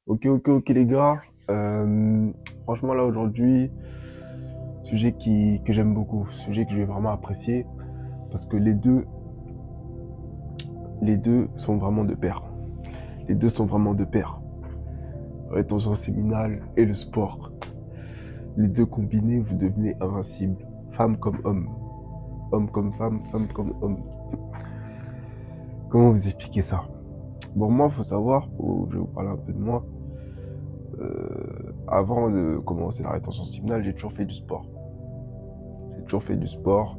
Ok les gars. Franchement là aujourd'hui, sujet que j'aime beaucoup, sujet que je vais vraiment apprécier parce que les deux sont vraiment de pair. Les deux sont vraiment de pair. Rétention séminale et le sport. Les deux combinés, vous devenez invincible. Femme comme homme, homme comme femme, femme comme homme. Comment vous expliquer ça? Bon moi faut savoir, je vais vous parler un peu de moi. Avant de commencer la rétention séminale, j'ai toujours fait du sport. J'ai toujours fait du sport.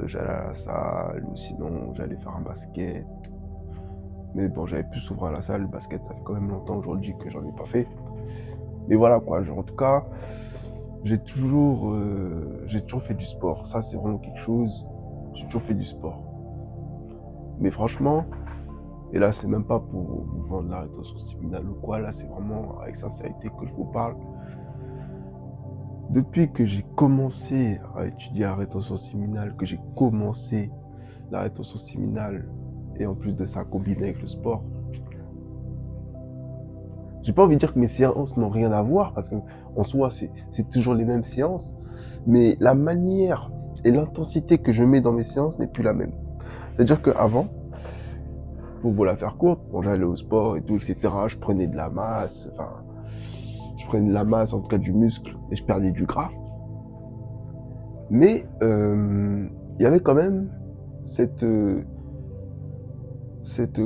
J'allais à la salle ou sinon j'allais faire un basket. Mais bon, j'avais plus souvent à la salle. Le basket, ça fait quand même longtemps aujourd'hui que j'en ai pas fait. Mais voilà quoi, en tout cas, j'ai toujours fait du sport. Ça, c'est vraiment quelque chose. J'ai toujours fait du sport. Mais franchement, et là, c'est même pas pour vous vendre la rétention séminale ou quoi. Là, c'est vraiment avec sincérité que je vous parle. Depuis que j'ai commencé à étudier la rétention séminale, que j'ai commencé la rétention séminale et en plus de ça combiné avec le sport, j'ai pas envie de dire que mes séances n'ont rien à voir parce que en soi c'est toujours les mêmes séances, mais la manière et l'intensité que je mets dans mes séances n'est plus la même. C'est-à-dire qu'avant, pour vous la faire courte, bon, j'allais au sport et tout, etc. Je prenais de la masse, enfin, je prenais de la masse, en tout cas du muscle, et je perdais du gras. Mais il y avait quand même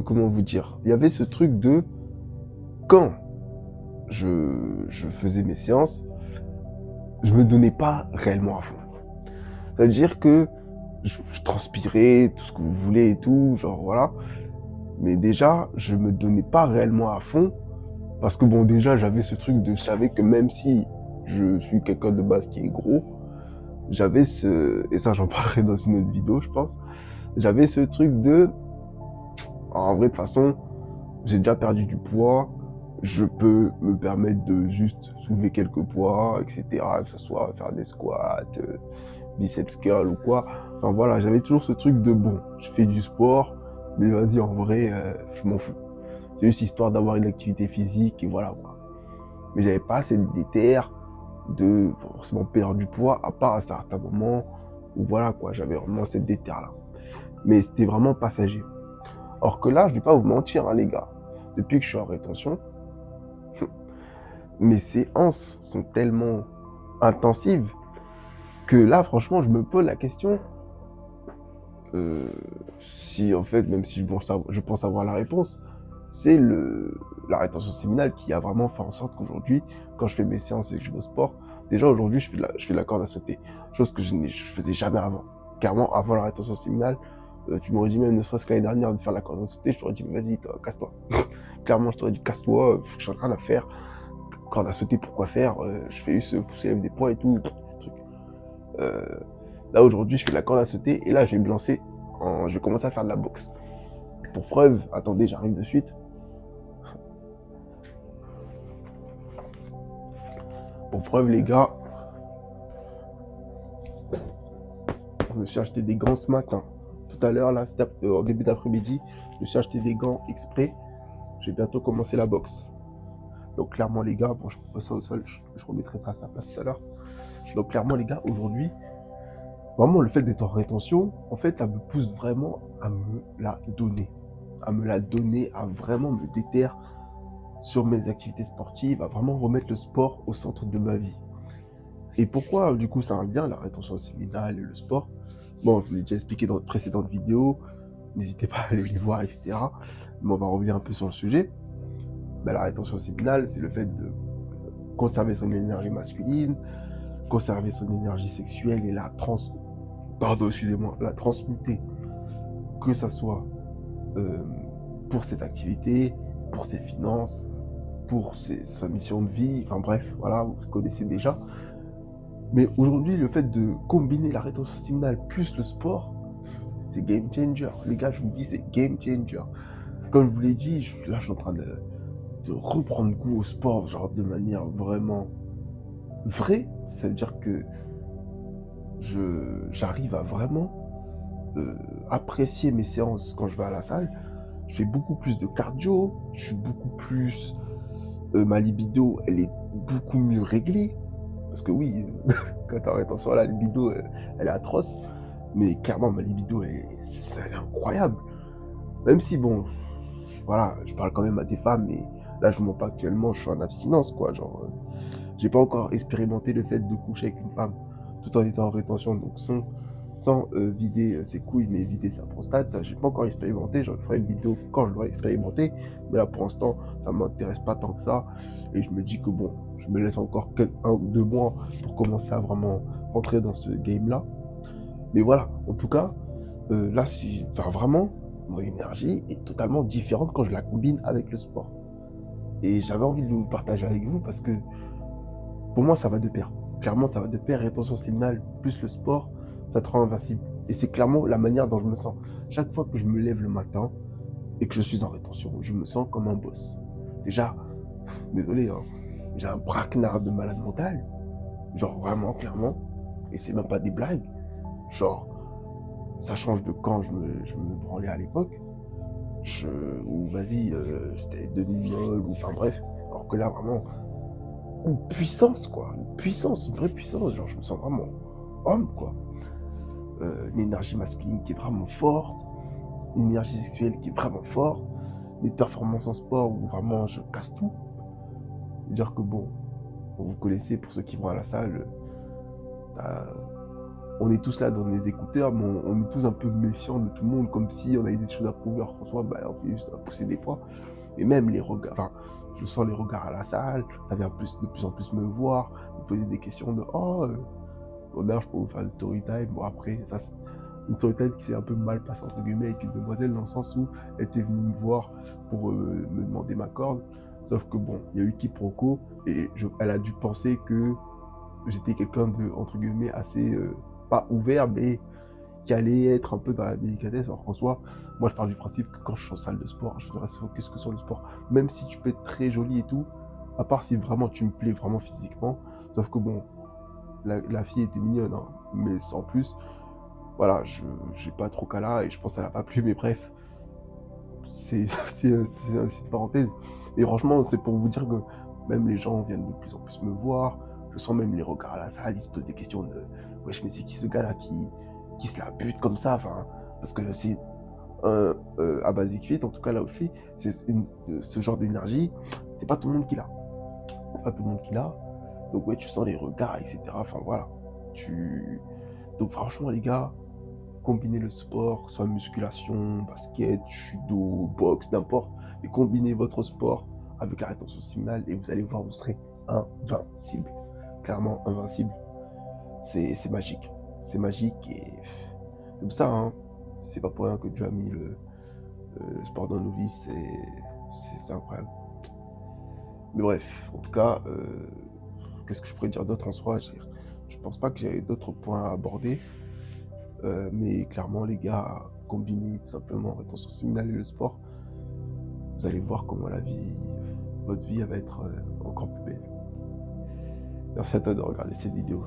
comment vous dire, il y avait ce truc de quand je faisais mes séances, je me donnais pas réellement à fond. C'est-à-dire que je transpirais, tout ce que vous voulez et tout, genre voilà. Mais déjà, je me donnais pas réellement à fond. Parce que bon, déjà, j'avais ce truc de, je savais que même si je suis quelqu'un de base qui est gros, j'avais et ça j'en parlerai dans une autre vidéo, je pense, j'avais ce truc de, en vrai, de toute façon, j'ai déjà perdu du poids, je peux me permettre de juste soulever quelques poids, etc., que ce soit faire des squats, biceps curl ou quoi. Enfin voilà, j'avais toujours ce truc de bon, je fais du sport, mais vas-y, en vrai, je m'en fous. C'est juste histoire d'avoir une activité physique et voilà quoi. Mais j'avais pas cette déterre de forcément perdre du poids, à part à certains moments où voilà quoi, j'avais vraiment cette déterre là. Mais c'était vraiment passager. Or que là, je vais pas vous mentir, hein, les gars. Depuis que je suis en rétention, mes séances sont tellement intensives que là, franchement, je me pose la question euh, si en fait, même si je pense avoir la réponse, c'est la rétention séminale qui a vraiment fait en sorte qu'aujourd'hui, quand je fais mes séances et que je vais au sport, déjà aujourd'hui, je fais de la corde à sauter, chose que je faisais jamais avant. Clairement, avant la rétention séminale, tu m'aurais dit même ne serait-ce que l'année dernière de faire la corde à sauter, je t'aurais dit vas-y, casse-toi. Clairement, je t'aurais dit casse-toi, j'ai rien à faire. Corde à sauter, pourquoi faire? Je fais juste pousser des poids et tout, truc. Euh, Là aujourd'hui, je fais de la corde à sauter et là, je vais me lancer je vais commencer à faire de la boxe. Pour preuve, attendez, j'arrive de suite. Pour preuve, les gars, je me suis acheté des gants ce matin. Tout à l'heure, là, c'était au début d'après-midi, je me suis acheté des gants exprès. Je vais bientôt commencer la boxe. Donc clairement, les gars, bon, je pose ça au sol, je remettrai ça à sa place tout à l'heure. Donc clairement, les gars, aujourd'hui, vraiment, le fait d'être en rétention, en fait, ça me pousse vraiment à me la donner. À me la donner, à vraiment me déterre sur mes activités sportives, à vraiment remettre le sport au centre de ma vie. Et pourquoi, du coup, ça a un lien, la rétention séminale et le sport? Bon, je vous l'ai déjà expliqué dans de précédentes vidéos, n'hésitez pas à aller les voir, etc. Mais on va revenir un peu sur le sujet. Ben, la rétention séminale, c'est le fait de conserver son énergie masculine, conserver son énergie sexuelle et la transmuter, que ça soit euh, pour ses activités, pour ses finances, pour sa mission de vie, enfin bref, voilà, vous connaissez déjà. Mais aujourd'hui, le fait de combiner la rétention séminale plus le sport, c'est game changer. Les gars, je vous dis, c'est game changer. Comme je vous l'ai dit, là, je suis en train de reprendre goût au sport, genre de manière vraiment vraie. Ça veut dire que j'arrive à vraiment apprécier mes séances quand je vais à la salle. Je fais beaucoup plus de cardio, je suis beaucoup plus Ma libido, elle est beaucoup mieux réglée. Parce que oui, quand tu as rétention, la libido, elle est atroce. Mais clairement, ma libido, elle est incroyable. Même si, bon, voilà, je parle quand même à des femmes, mais là, je vous mens pas, actuellement, je suis en abstinence, quoi. Genre, j'ai pas encore expérimenté le fait de coucher avec une femme tout en étant en rétention, donc sans vider ses couilles, mais vider sa prostate. Ça, j'ai pas encore expérimenté. J'en ferai une vidéo quand je l'aurai expérimenté. Mais là, pour l'instant, ça m'intéresse pas tant que ça. Et je me dis que bon, je me laisse encore un ou deux mois pour commencer à vraiment rentrer dans ce game-là. Mais voilà, en tout cas, là, enfin, vraiment, mon énergie est totalement différente quand je la combine avec le sport. Et j'avais envie de le partager avec vous parce que pour moi, ça va de pair. Clairement, ça va de pair. Rétention séminale plus le sport, ça te rend invincible. Et c'est clairement la manière dont je me sens. Chaque fois que je me lève le matin et que je suis en rétention, je me sens comme un boss. Déjà, désolé, hein, j'ai un braquenard de malade mental. Genre vraiment, clairement. Et c'est même pas des blagues. Genre, ça change de quand je me branlais à l'époque. Je, ou vas-y, c'était demi-viol, ou enfin bref. Alors que là, vraiment, une puissance, quoi. Une puissance, une vraie puissance. Genre, je me sens vraiment homme, quoi. Une énergie masculine qui est vraiment forte, une énergie sexuelle qui est vraiment forte, des performances en sport où vraiment je casse tout. Dire que bon, vous connaissez, pour ceux qui vont à la salle, euh, on est tous là dans les écouteurs, mais on est tous un peu méfiants de tout le monde, comme si on avait des choses à prouver. Alors François, bah, on fait juste à pousser des fois. Mais même les regards, enfin, je sens les regards à la salle, ça vient de plus en plus me voir, me poser des questions de oh, d'ailleurs, je peux vous faire le story time. Bon, après, ça, c'est une story time qui s'est un peu mal passée, entre guillemets, avec une demoiselle, dans le sens où elle était venue me voir pour me demander ma corde. Sauf que bon, il y a eu quiproquo, et elle a dû penser que j'étais quelqu'un de, entre guillemets, assez, pas ouvert, mais qui allait être un peu dans la délicatesse. Alors qu'en soi, moi, je pars du principe que quand je suis en salle de sport, je reste focus que sur le sport. Même si tu peux être très joli et tout, à part si vraiment tu me plais vraiment physiquement. Sauf que bon, la fille était mignonne, hein, mais sans plus. Voilà, je j'ai pas trop qu'à là et je pense qu'elle a pas plu, mais bref, c'est une parenthèse. Mais franchement, c'est pour vous dire que même les gens viennent de plus en plus me voir. Je sens même les regards à la salle, ils se posent des questions de wesh, mais c'est qui ce gars-là qui se la bute comme ça, enfin, parce que c'est à Basic Fit, en tout cas là où je suis, ce genre d'énergie, c'est pas tout le monde qui l'a. C'est pas tout le monde qui l'a. Donc ouais, tu sens les regards, etc. Enfin voilà. Tu... Donc franchement les gars, combinez le sport, soit musculation, basket, judo, boxe, n'importe, mais combinez votre sport avec la rétention séminale et vous allez voir, vous serez invincible. Clairement invincible. C'est magique. C'est magique et c'est comme ça, hein. C'est pas pour rien que Dieu a mis le sport dans nos vies, c'est incroyable. Mais bref, en tout cas, qu'est-ce que je pourrais dire d'autre en soi? Je pense pas que j'avais d'autres points à aborder. Mais clairement, les gars, combinez tout simplement rétention séminale et le sport. Vous allez voir comment votre vie, elle va être encore plus belle. Merci à toi de regarder cette vidéo.